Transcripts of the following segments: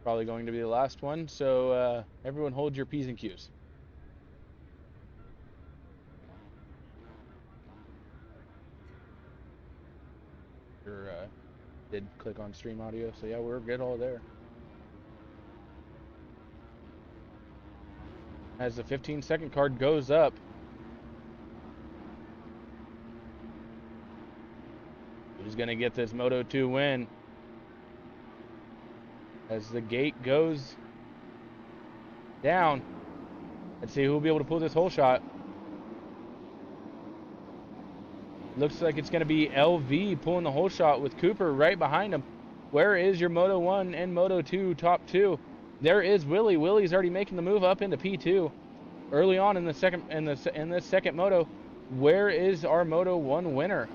Probably going to be the last one, so everyone hold your P's and Q's. Did click on stream audio, so yeah, we're good all there. As the 15-second card goes up, who's going to get this Moto 2 win? As the gate goes down, let's see who will be able to pull this hole shot. Looks like it's going to be LV pulling the hole shot with Cooper right behind him. Where is your Moto 1 and Moto 2 top two? There is Willie. Willie's already making the move up into P2 early on in the second in this second moto. Where is our Moto 1 winner?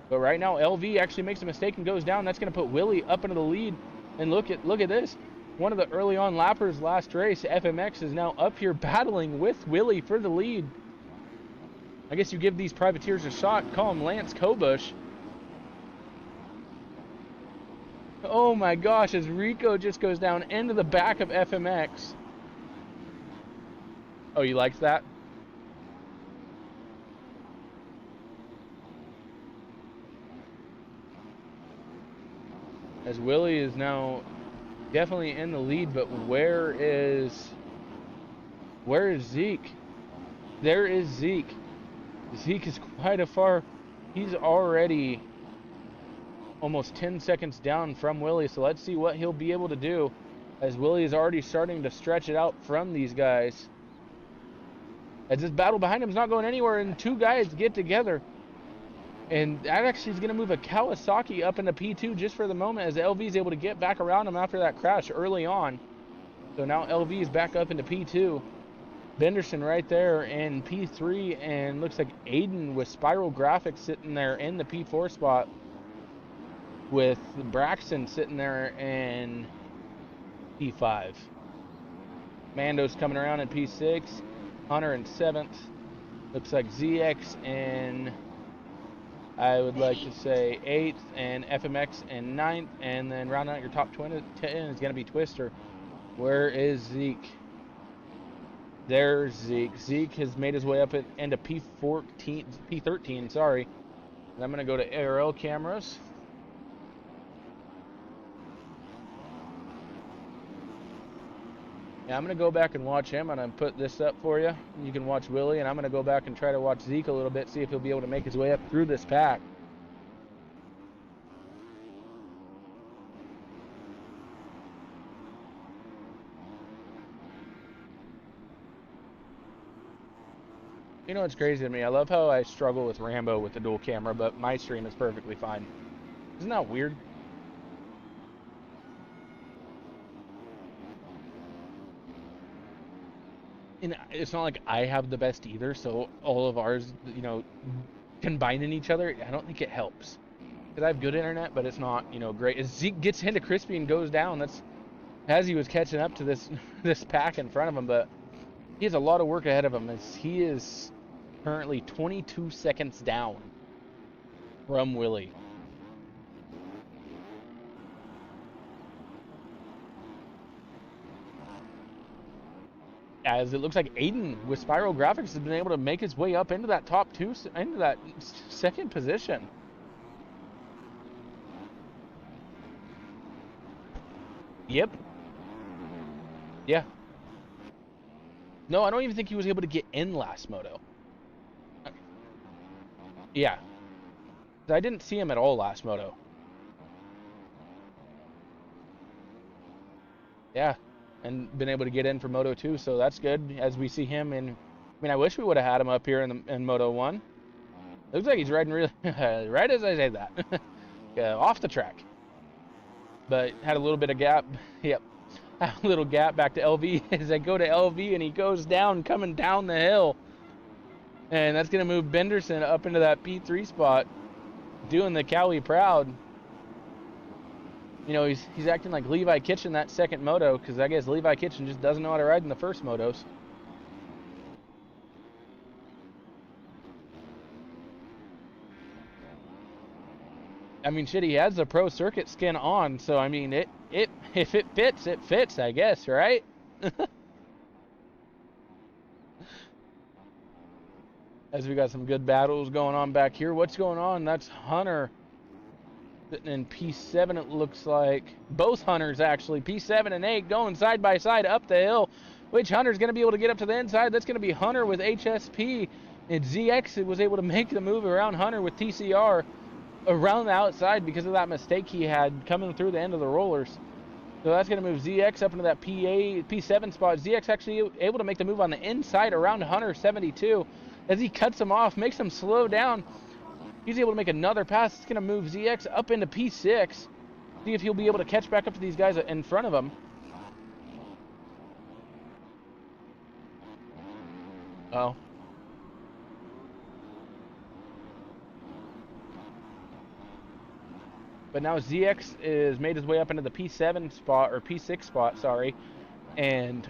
But right now LV actually makes a mistake and goes down. That's going to put Willie up into the lead. And look at this. One of the early on lappers last race, FMX, is now up here battling with Willie for the lead. I guess you give these privateers a shot. Call him Lance Kobush. Oh my gosh, as Rico just goes down into the back of FMX. Oh, you liked that? As Willie is now definitely in the lead, but where is Zeke? There is Zeke. Zeke is quite a far. He's already almost 10 seconds down from Willie, so let's see what he'll be able to do, as Willie is already starting to stretch it out from these guys. As this battle behind him is not going anywhere, and two guys get together. And that actually is going to move a Kawasaki up into P2 just for the moment, as LV is able to get back around him after that crash early on. So now LV is back up into P2. Benderson right there in P3, and looks like Aiden with Spiral Graphics sitting there in the P4 spot, with Braxton sitting there in P5. Mando's coming around in P6. Hunter in 7th. Looks like ZX in, I would like to say, 8th, and FMX in 9th, and then rounding out your top 10 is going to be Twister. Where is Zeke? There's Zeke. Zeke has made his way up into P13, sorry. And I'm going to go to ARL cameras. Yeah, I'm going to go back and watch him, and I'm put this up for you. You can watch Willie, and I'm going to go back and try to watch Zeke a little bit, see if he'll be able to make his way up through this pack. You know what's crazy to me? I love how I struggle with Rambo with the dual camera, but my stream is perfectly fine. Isn't that weird? And it's not like I have the best either, so all of ours, you know, combining each other, I don't think it helps. Because I have good internet, but it's not, you know, great. As Zeke gets into Crispy and goes down, that's as he was catching up to this pack in front of him, but he has a lot of work ahead of him, as he is currently 22 seconds down from Willie. As it looks like Aiden with Spiral Graphics has been able to make his way up into that top two, into that second position. Yep. Yeah. No, I don't even think he was able to get in last moto. Yeah. I didn't see him at all last moto. Yeah. And been able to get in for Moto 2, so that's good, as we see him in. I mean, I wish we would have had him up here in Moto 1. Looks like he's riding really right as I say that. Off the track. But had a little bit of gap. Yep. A little gap back to LV as I go to LV, and he goes down, coming down the hill. And that's going to move Benderson up into that P3 spot, doing the Cowie proud. You know, he's acting like Levi Kitchen that second moto, because I guess Levi Kitchen just doesn't know how to ride in the first motos. I mean, shit, he has the pro circuit skin on, so I mean, if it fits, I guess, right? As we got some good battles going on back here. What's going on? That's Hunter sitting in P7, it looks like. Both Hunters, actually. P7 and 8 going side by side up the hill. Which Hunter's going to be able to get up to the inside? That's going to be Hunter with HSP. And ZX was able to make the move around Hunter with TCR around the outside because of that mistake he had coming through the end of the rollers. So that's going to move ZX up into that P7 spot. ZX actually able to make the move on the inside around Hunter 72. As he cuts him off, makes him slow down. He's able to make another pass. It's going to move ZX up into P6. See if he'll be able to catch back up to these guys in front of him. Oh. But now ZX is made his way up into the P7 spot, or P6 spot, sorry. And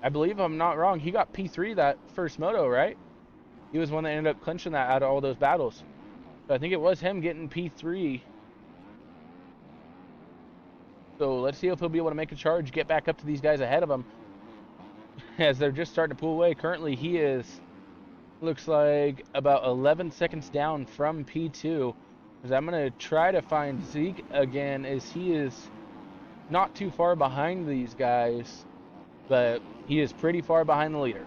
I believe, if I'm not wrong, he got P3 that first moto, right? He was one that ended up clinching that out of all those battles. So I think it was him getting P3. So let's see if he'll be able to make a charge, get back up to these guys ahead of him. As they're just starting to pull away. Currently he is, looks like, about 11 seconds down from P2. Because I'm going to try to find Zeke again, as he is not too far behind these guys. But he is pretty far behind the leader.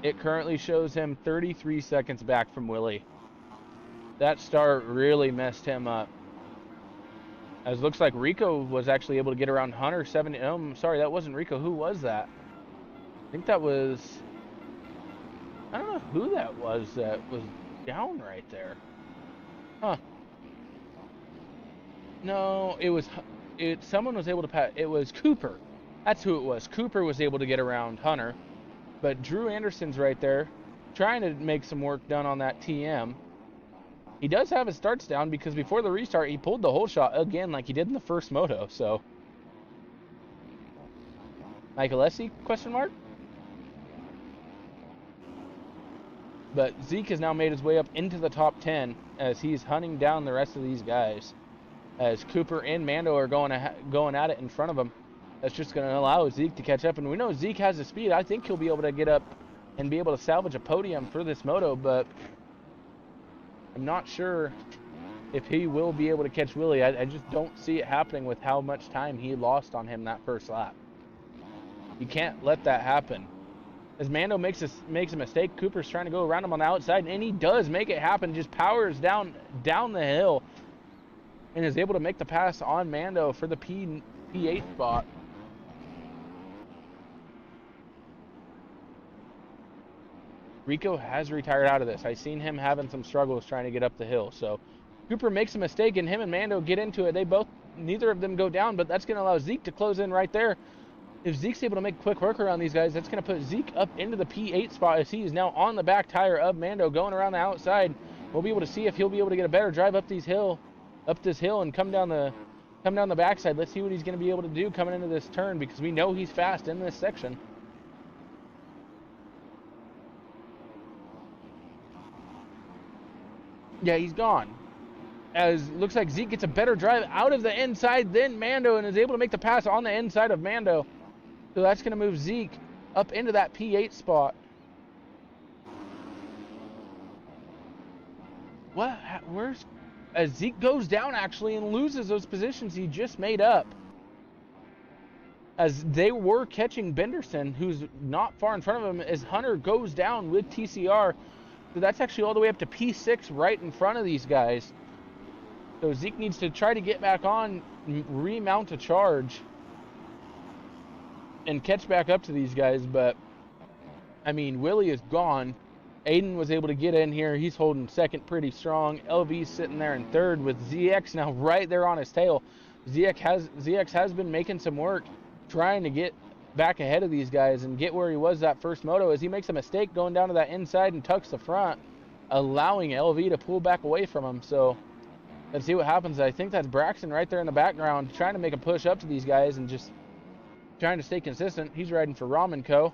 It currently shows him 33 seconds back from Willie. That start really messed him up. As it looks like Rico was actually able to get around Hunter 70. Sorry, that wasn't Rico. Who was that? I think that was... I don't know who that was down right there. Huh. No, someone was able to pass. It was Cooper. That's who it was. Cooper was able to get around Hunter. But Drew Anderson's right there, trying to make some work done on that TM. He does have his starts down because before the restart, he pulled the whole shot again like he did in the first moto. So, Michael Essie, question mark? But Zeke has now made his way up into the top 10 as he's hunting down the rest of these guys. As Cooper and Mando are going at it in front of him. That's just going to allow Zeke to catch up. And we know Zeke has the speed. I think he'll be able to get up and be able to salvage a podium for this moto. But I'm not sure if he will be able to catch Willie. I just don't see it happening with how much time he lost on him that first lap. You can't let that happen. As Mando makes a mistake, Cooper's trying to go around him on the outside, and he does make it happen. Just powers down the hill and is able to make the pass on Mando for the P8 spot. Rico has retired out of this. I've seen him having some struggles trying to get up the hill. So Cooper makes a mistake, and him and Mando get into it. Neither of them go down, but that's going to allow Zeke to close in right there. If Zeke's able to make quick work around these guys, that's going to put Zeke up into the P8 spot as he is now on the back tire of Mando going around the outside. We'll be able to see if he'll be able to get a better drive up this hill and come down the backside. Let's see what he's going to be able to do coming into this turn, because we know he's fast in this section. Yeah, he's gone. As looks like Zeke gets a better drive out of the inside than Mando and is able to make the pass on the inside of Mando. So that's going to move Zeke up into that P8 spot. What? As Zeke goes down actually and loses those positions he just made up. As they were catching Benderson, who's not far in front of him, as Hunter goes down with TCR. So that's actually all the way up to P6 right in front of these guys. So Zeke needs to try to get back on, remount a charge, and catch back up to these guys. But, I mean, Willie is gone. Aiden was able to get in here. He's holding second pretty strong. LV's sitting there in third with ZX now right there on his tail. ZX has been making some work trying to get back ahead of these guys and get where he was that first moto, as he makes a mistake going down to that inside and tucks the front, allowing LV to pull back away from him. So let's see what happens. I think that's Braxton right there in the background trying to make a push up to these guys and just trying to stay consistent. He's riding for Ramen Co.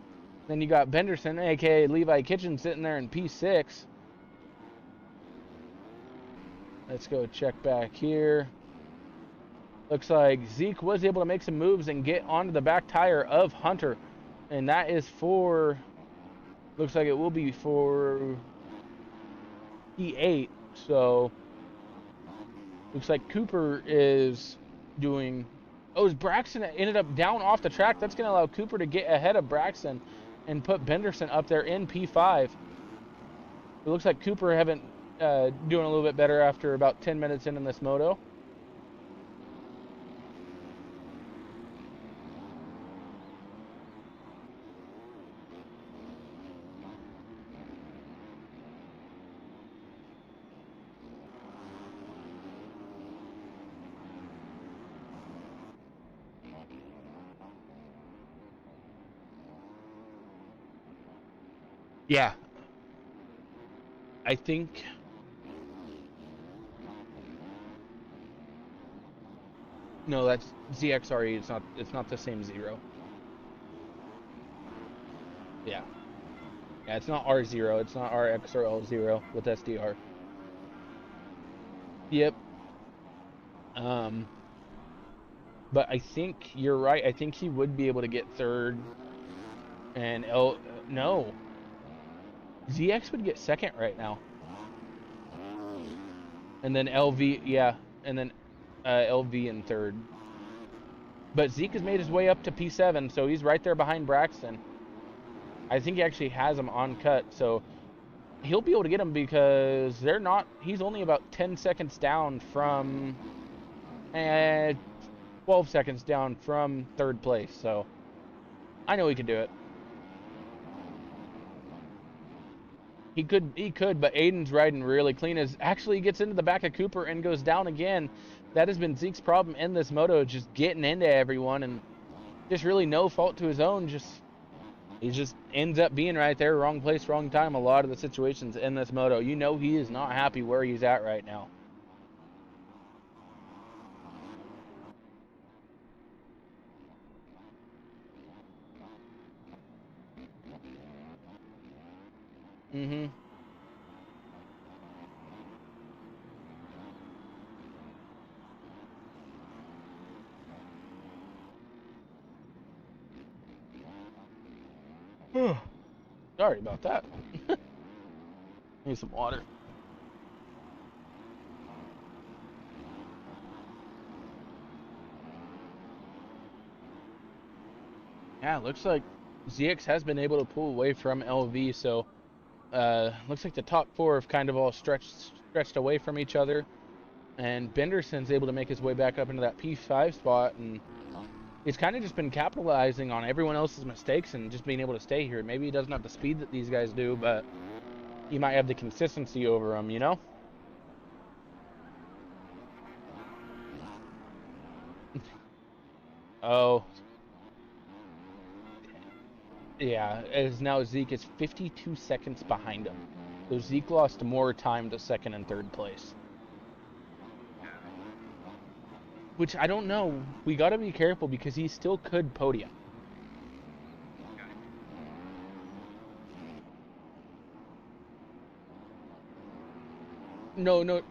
Then you got Benderson, aka Levi Kitchen, sitting there in P6. Let's go check back here. Looks like Zeke was able to make some moves and get onto the back tire of Hunter. And that is for, looks like it will be for P8. So, looks like Cooper is doing, oh, is Braxton ended up down off the track. That's going to allow Cooper to get ahead of Braxton and put Benderson up there in P5. It looks like Cooper doing a little bit better after about 10 minutes into this moto. Yeah, I think no, that's ZXRE. It's not the same zero. Yeah. Yeah, it's not R0. It's not our XRL 0 with SDR. Yep. But I think you're right. I think he would be able to get third. And no. ZX would get second right now. And then LV, yeah. And then LV in third. But Zeke has made his way up to P7, so he's right there behind Braxton. I think he actually has him on cut, so he'll be able to get him because they're not. He's only about 10 seconds down from, 12 seconds down from third place. So I know he can do it. He could, but Aiden's riding really clean. As actually he gets into the back of Cooper and goes down again. That has been Zeke's problem in this moto, just getting into everyone and just really no fault to his own. He just ends up being right there, wrong place, wrong time. A lot of the situations in this moto, you know, he is not happy where he's at right now. Mm-hmm. Sorry about that. Need some water. Yeah, looks like ZX has been able to pull away from LV, so looks like the top four have kind of all stretched away from each other, and Benderson's able to make his way back up into that P5 spot, and he's kind of just been capitalizing on everyone else's mistakes and just being able to stay here. Maybe he doesn't have the speed that these guys do, but he might have the consistency over them, you know? Oh, yeah. As now Zeke is 52 seconds behind him. So Zeke lost more time to second and third place. Which I don't know. We got to be careful because he still could podium. No.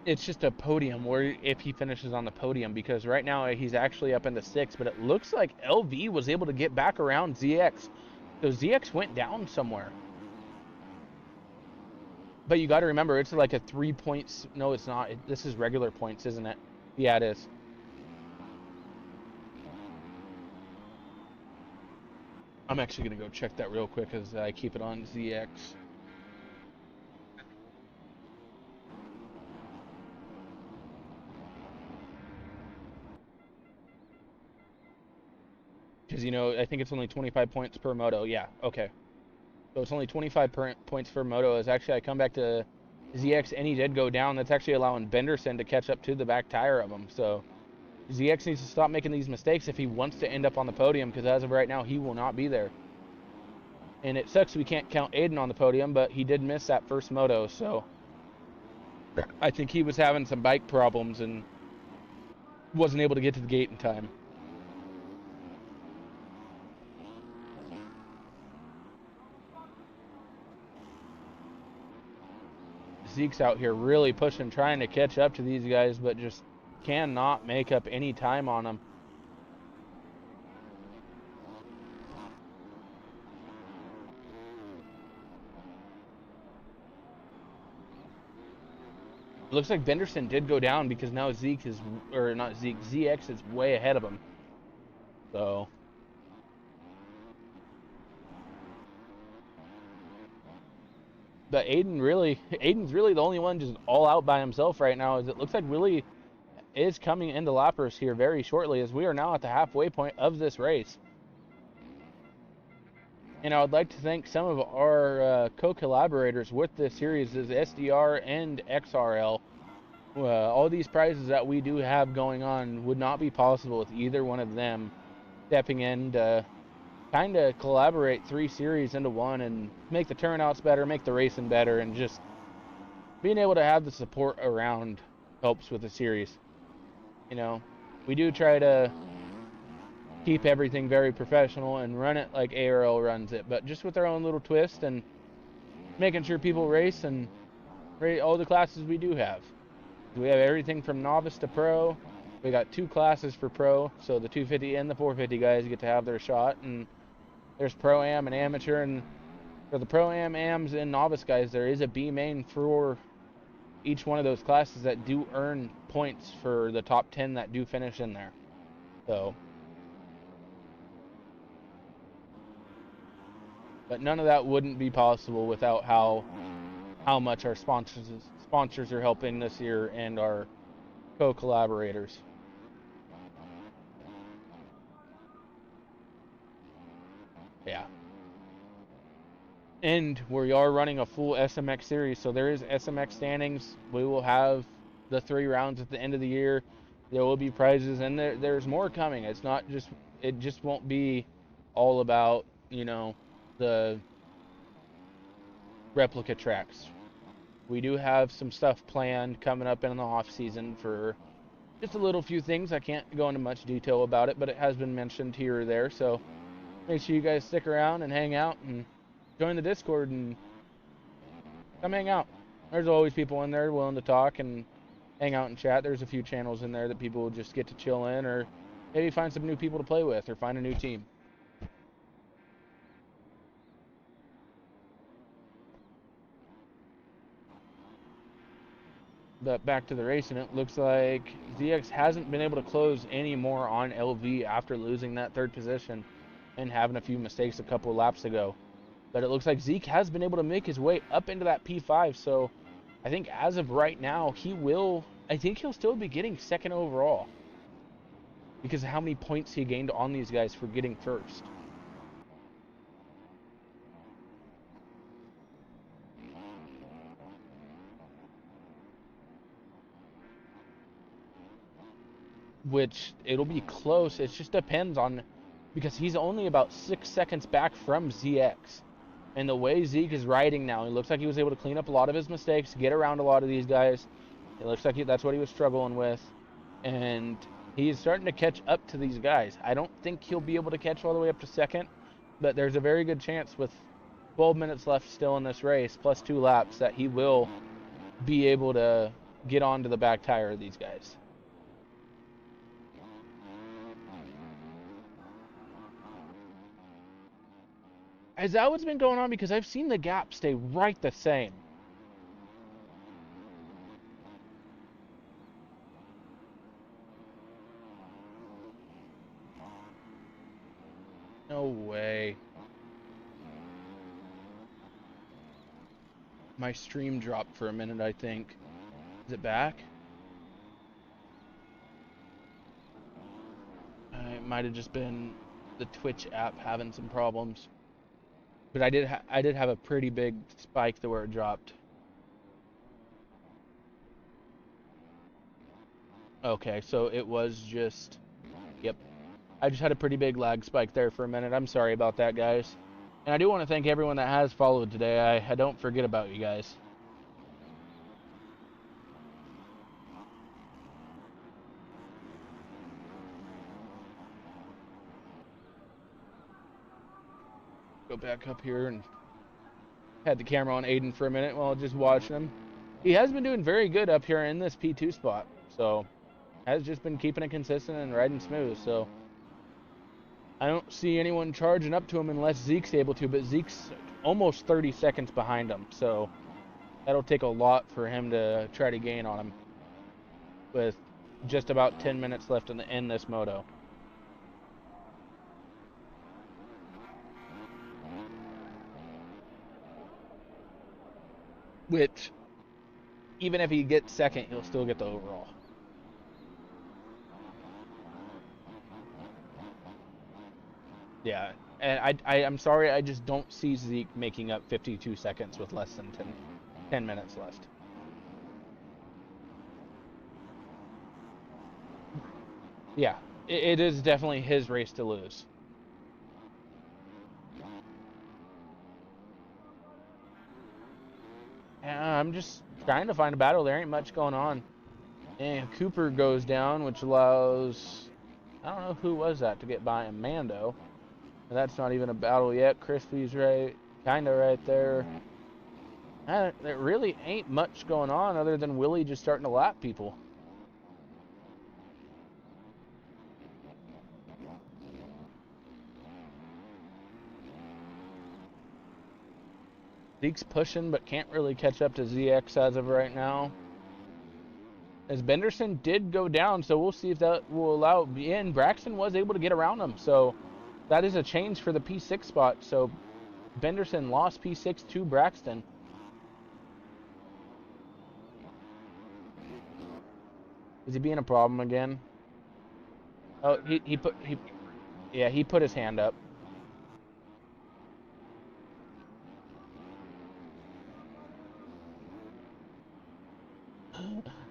It's just a podium where if he finishes on the podium, because right now he's actually up into 6, but it looks like LV was able to get back around ZX. So ZX went down somewhere. But you got to remember, it's like a 3 points. No, it's not. This is regular points, isn't it? Yeah, it is. I'm actually going to go check that real quick as I keep it on ZX. Because, you know, I think it's only 25 points per moto. Yeah, okay. So it's only 25 points per moto. As actually I come back to ZX and he did go down. That's actually allowing Benderson to catch up to the back tire of him. So ZX needs to stop making these mistakes if he wants to end up on the podium, because as of right now, he will not be there. And it sucks we can't count Aiden on the podium, but he did miss that first moto, so I think he was having some bike problems and wasn't able to get to the gate in time. Zeke's out here really pushing, trying to catch up to these guys, but just cannot make up any time on them. It looks like Benderson did go down because now Zeke is, or not Zeke, ZX is way ahead of him. So. But Aiden's really the only one just all out by himself right now. As it looks like Willie is coming into lappers here very shortly, as we are now at the halfway point of this race. And I would like to thank some of our co-collaborators with this series, is SDR and XRL. All these prizes that we do have going on would not be possible with either one of them stepping in to kind of collaborate 3 series into one and make the turnouts better, make the racing better, and just being able to have the support around helps with the series. You know, we do try to keep everything very professional and run it like ARL runs it, but just with our own little twist and making sure people race and rate all the classes we do have. We have everything from novice to pro. We got 2 classes for pro, so the 250 and the 450 guys get to have their shot, and there's pro-am and amateur, and for the pro-am, AMs, and novice guys, there is a B main for each one of those classes that do earn points for the top 10 that do finish in there. So, but none of that wouldn't be possible without how much our sponsors are helping this year and our co-collaborators. Yeah. And we are running a full SMX series, so there is SMX standings. We will have the 3 rounds at the end of the year. There will be prizes, and there's more coming. It's not just, it just won't be all about, you know, the replica tracks. We do have some stuff planned coming up in the off season for just a little few things. I can't go into much detail about it, but it has been mentioned here or there. So make sure you guys stick around and hang out and join the Discord and come hang out. There's always people in there willing to talk and hang out and chat. There's a few channels in there that people will just get to chill in, or maybe find some new people to play with, or find a new team. But back to the racing, it looks like ZX hasn't been able to close any more on LV after losing that 3rd position and having a few mistakes a couple of laps ago. But it looks like Zeke has been able to make his way up into that P5, so I think as of right now, I think he'll still be getting 2nd overall because of how many points he gained on these guys for getting 1st. Which it'll be close. It just depends on, because he's only about 6 seconds back from ZX. And the way Zeke is riding now, he looks like he was able to clean up a lot of his mistakes, get around a lot of these guys. It looks like that's what he was struggling with. And he's starting to catch up to these guys. I don't think he'll be able to catch all the way up to 2nd, but there's a very good chance with 12 minutes left still in this race, plus 2 laps, that he will be able to get onto the back tire of these guys. Is that what's been going on? Because I've seen the gap stay right the same. No way. My stream dropped for a minute, I think. Is it back? It might have just been the Twitch app having some problems. But I did have a pretty big spike to where it dropped. Okay, so it was just, yep. I just had a pretty big lag spike there for a minute. I'm sorry about that, guys. And I do want to thank everyone that has followed today. I don't forget about you guys. Go back up here and had the camera on Aiden for a minute while just watching him. he has been doing very good up here in this P2 spot. So has just been keeping it consistent and riding smooth. So I don't see anyone charging up to him unless Zeke's able to, but Zeke's almost 30 seconds behind him. So that'll take a lot for him to try to gain on him with just about 10 minutes left in this moto. Which, even if he gets second, he'll still get the overall. Yeah, and I'm sorry, I just don't see Zeke making up 52 seconds with less than 10 minutes left. Yeah, it is definitely his race to lose. I'm just trying to find a battle. There ain't much going on. And Cooper goes down, which allows, I don't know who was that to get by him, Mando. That's not even a battle yet. Crispy's kind of right there. There really ain't much going on other than Willie just starting to lap people. Zeke's pushing, but can't really catch up to ZX as of right now. As Benderson did go down, so we'll see if that will allow it in. Braxton was able to get around him, so that is a change for the P6 spot. So Benderson lost P6 to Braxton. Is he being a problem again? Oh, he put his hand up.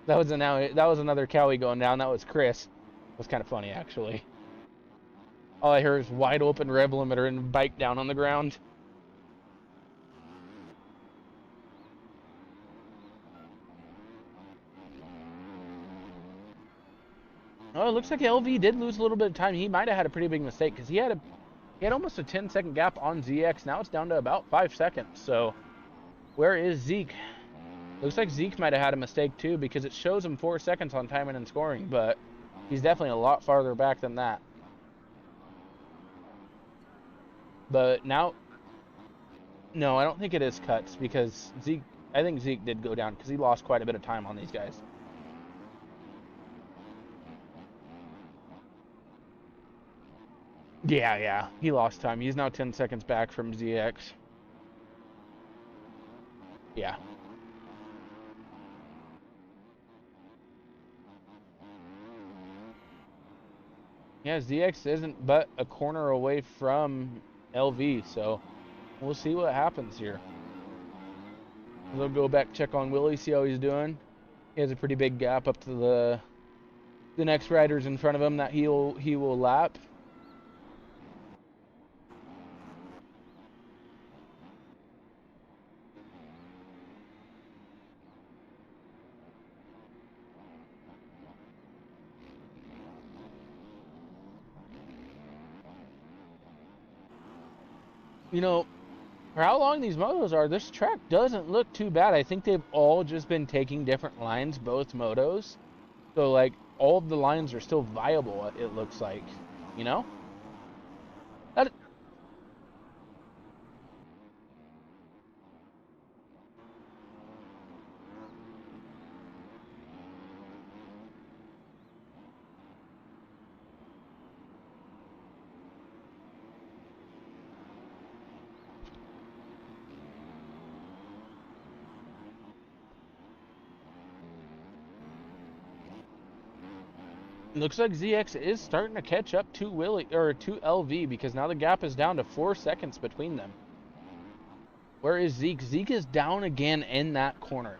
That was another Cowie going down. That was Chris. It was kind of funny, actually. All I heard is wide open rev limiter and bike down on the ground. Oh, it looks like LV did lose a little bit of time. He might have had a pretty big mistake because he had almost a 10-second gap on ZX. Now it's down to about 5 seconds. So where is Zeke? Looks like Zeke might have had a mistake too because it shows him 4 seconds on timing and scoring, but he's definitely a lot farther back than that. But now, no, I don't think it is cuts because I think Zeke did go down because he lost quite a bit of time on these guys. Yeah, he lost time. He's now 10 seconds back from ZX. Yeah. Yeah, ZX isn't but a corner away from LV, so we'll see what happens here. We'll go back, check on Willie, see how he's doing. He has a pretty big gap up to the next riders in front of him that he will lap. You know, for how long these motos are, this track doesn't look too bad. I think they've all just been taking different lines, both motos. So, like, all of the lines are still viable, it looks like. You know? That, looks like ZX is starting to catch up to to LV because now the gap is down to 4 seconds between them. Where is Zeke? Zeke is down again in that corner.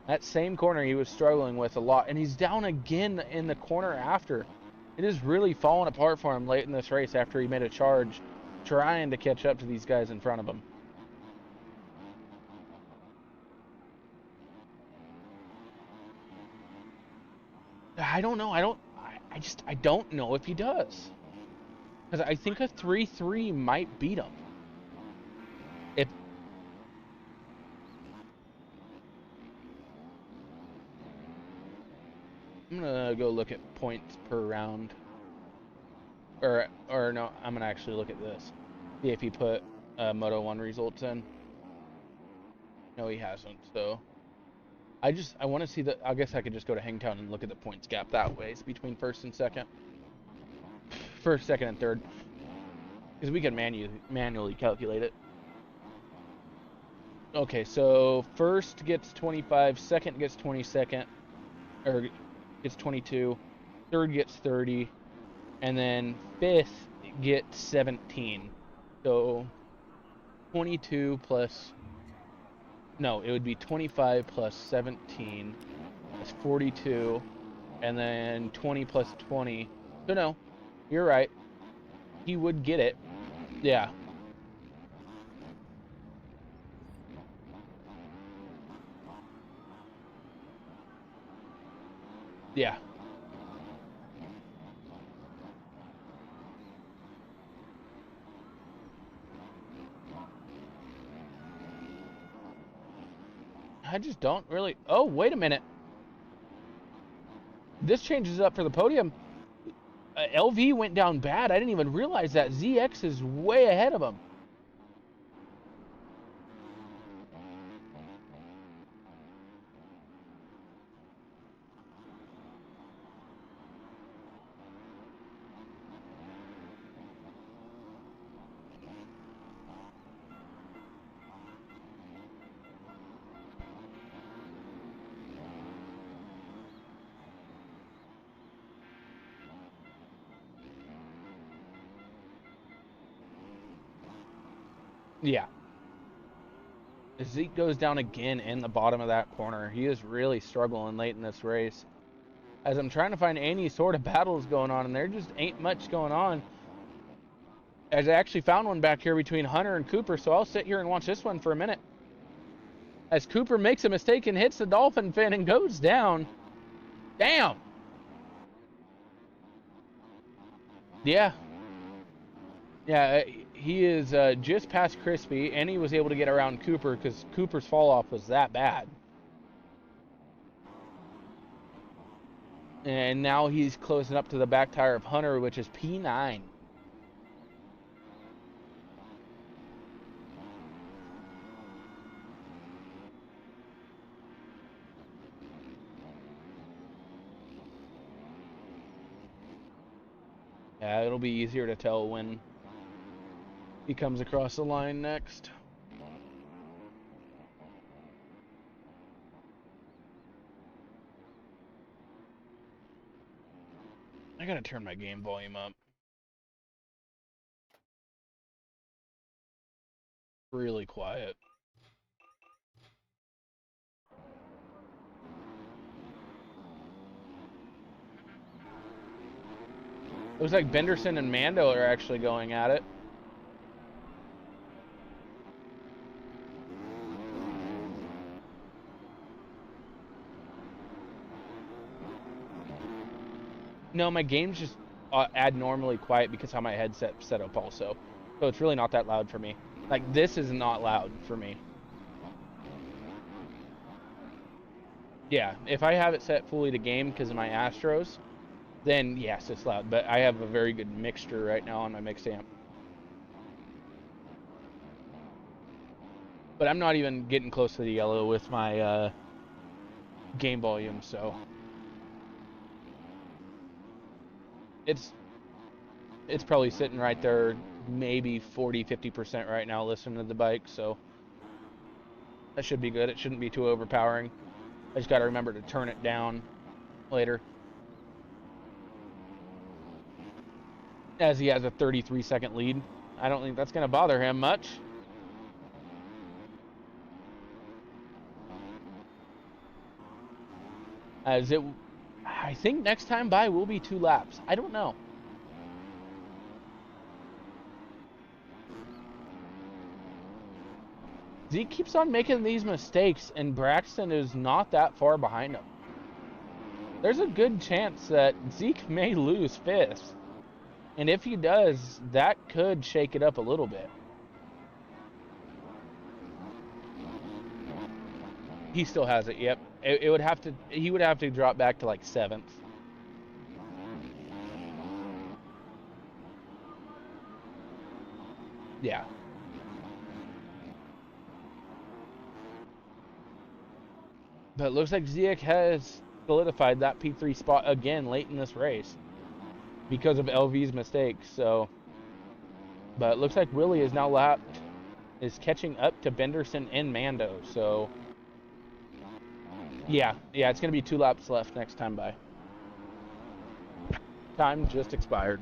That same corner he was struggling with a lot, and he's down again in the corner after. It is really falling apart for him late in this race after he made a charge trying to catch up to these guys in front of him. I don't know. I don't know if he does. Because I think a 3-3 might beat him. If I'm gonna go look at points per round. Or no, I'm gonna actually look at this. See if he put Moto 1 results in. No, he hasn't. So I want to see the. I guess I could just go to Hangtown and look at the points gap that way. It's between first and second. First, second, and third. Because we can manually calculate it. Okay, so first gets 25, second gets 22nd, or gets 22, third gets 30, and then fifth gets 17. So 22 plus, no, it would be 25 plus 17, that's 42, and then 20 plus 20. So no, you're right. He would get it. Yeah. Yeah. I just don't really. Oh, wait a minute. This changes up for the podium. LV went down bad. I didn't even realize that. ZX is way ahead of him. Yeah. Zeke goes down again in the bottom of that corner. He is really struggling late in this race. As I'm trying to find any sort of battles going on, and there just ain't much going on. As I actually found one back here between Hunter and Cooper, so I'll sit here and watch this one for a minute. As Cooper makes a mistake and hits the dolphin fin and goes down. Damn! Yeah. Yeah, he is just past Crispy, and he was able to get around Cooper because Cooper's fall off was that bad. And now he's closing up to the back tire of Hunter, which is P9. Yeah, it'll be easier to tell when he comes across the line next. I gotta turn my game volume up. Really quiet. Looks like Benderson and Mando are actually going at it. No, my game's just abnormally quiet because how my headset's set up also. So it's really not that loud for me. Like, this is not loud for me. Yeah, if I have it set fully to game because of my Astros, then yes, it's loud. But I have a very good mixture right now on my mix amp. But I'm not even getting close to the yellow with my game volume, so it's probably sitting right there, maybe 40-50% right now listening to the bike, so that should be good. It shouldn't be too overpowering. I just got to remember to turn it down later. As he has a 33-second lead. I don't think that's going to bother him much. I think next time by will be 2 laps. I don't know. Zeke keeps on making these mistakes, and Braxton is not that far behind him. There's a good chance that Zeke may lose 5th. And if he does, that could shake it up a little bit. He still has it, yep. He would have to drop back to like 7th. Yeah. But it looks like Zeke has solidified that P3 spot again late in this race because of LV's mistakes. So, but it looks like Willie is now is catching up to Benderson and Mando. So, yeah, it's going to be 2 laps left next time by. Time just expired.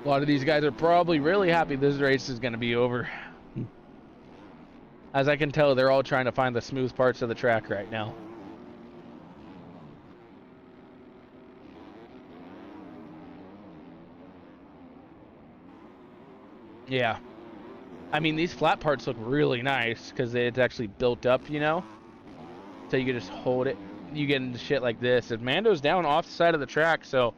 A lot of these guys are probably really happy this race is going to be over. As I can tell, they're all trying to find the smooth parts of the track right now. Yeah. I mean, these flat parts look really nice because it's actually built up, you know? So you can just hold it. You get into shit like this. If Mando's down off the side of the track, so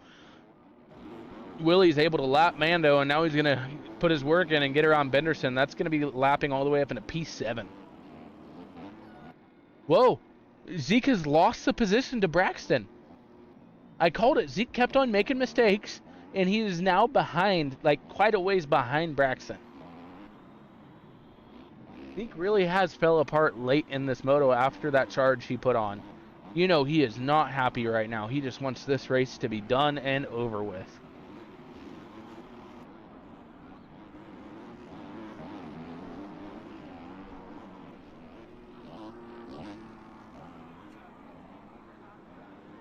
Willie's able to lap Mando, and now he's going to put his work in and get around Benderson. That's going to be lapping all the way up into P7. Whoa. Zeke has lost the position to Braxton. I called it. Zeke kept on making mistakes, and he is now behind, like quite a ways behind Braxton. Zeke really has fell apart late in this moto after that charge he put on. You know, he is not happy right now. He just wants this race to be done and over with.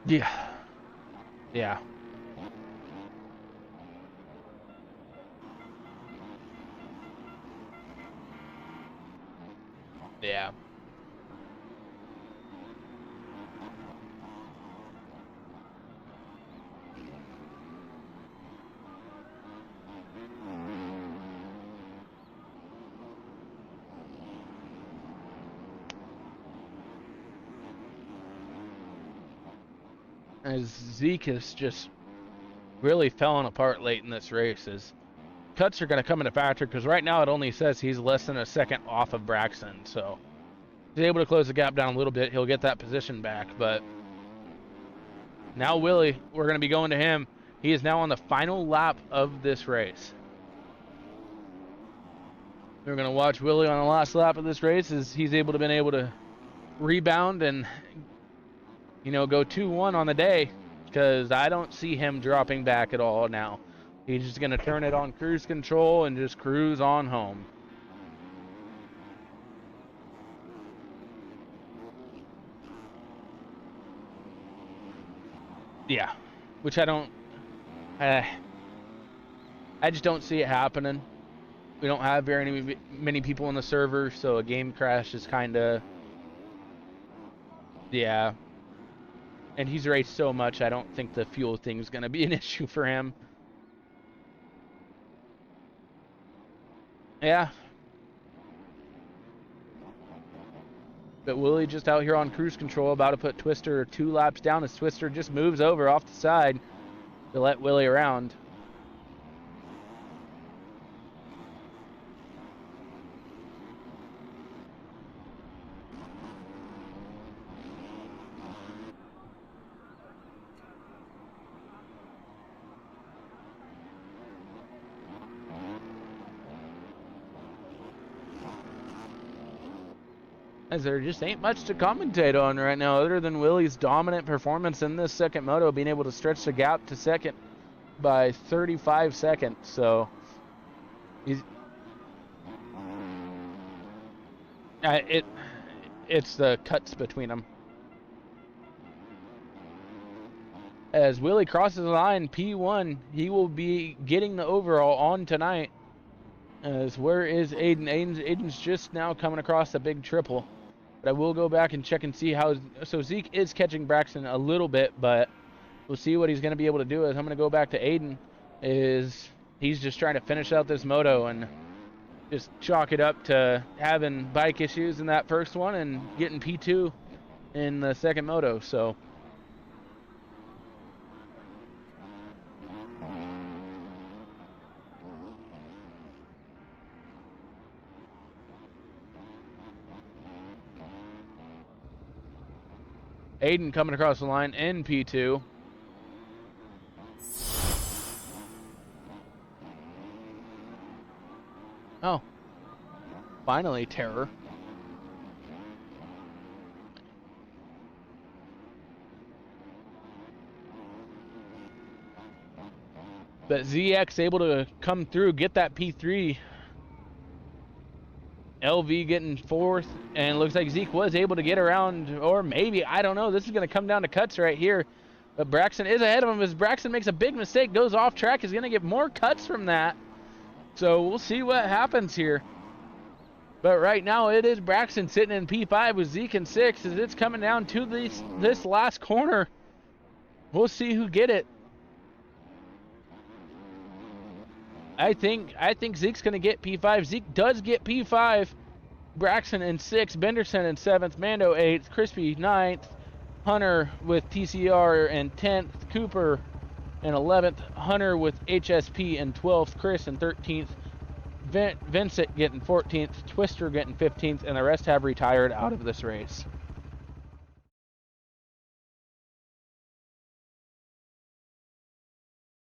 Yeah. Yeah. Yeah. As Zeke is just really falling apart late in this race, as cuts are going to come into factor because right now it only says he's less than a second off of Braxton. So if he's able to close the gap down a little bit, he'll get that position back. But now Willie, we're going to be going to him. He is now on the final lap of this race. We're going to watch Willie on the last lap of this race as he's able to rebound and, you know, go 2-1 on the day, because I don't see him dropping back at all now. He's just going to turn it on cruise control and just cruise on home. Yeah, which I just don't see it happening. We don't have very many people on the server, so a game crash is kind of, yeah. And he's raced so much, I don't think the fuel thing is going to be an issue for him. Yeah. But Willie just out here on cruise control, about to put Twister 2 laps down as Twister just moves over off the side to let Willie around. As there just ain't much to commentate on right now other than Willie's dominant performance in this second moto, being able to stretch the gap to second by 35 seconds. So it's the cuts between them. As Willie crosses the line, P1, he will be getting the overall on tonight. As where is Aiden? Aiden's just now coming across a big triple. But I will go back and check and see how. So Zeke is catching Braxton a little bit, but we'll see what he's going to be able to do. As I'm going to go back to Aiden, is he's just trying to finish out this moto and just chalk it up to having bike issues in that first one and getting P2 in the second moto. So Aiden coming across the line in P2. Oh, finally, terror. But ZX able to come through, get that P3. LV getting fourth, and looks like Zeke was able to get around, or maybe, I don't know. This is going to come down to cuts right here. But Braxton is ahead of him as Braxton makes a big mistake, goes off track, is going to get more cuts from that. So we'll see what happens here. But right now it is Braxton sitting in P5 with Zeke in 6 as it's coming down to this last corner. We'll see who get it. I think Zeke's going to get P5. Zeke does get P5. Braxton in 6th, Benderson in 7th, Mando 8th, Crispy 9th, Hunter with TCR in 10th, Cooper in 11th, Hunter with HSP in 12th, Chris in 13th, Vincent getting 14th, Twister getting 15th, and the rest have retired out of this race.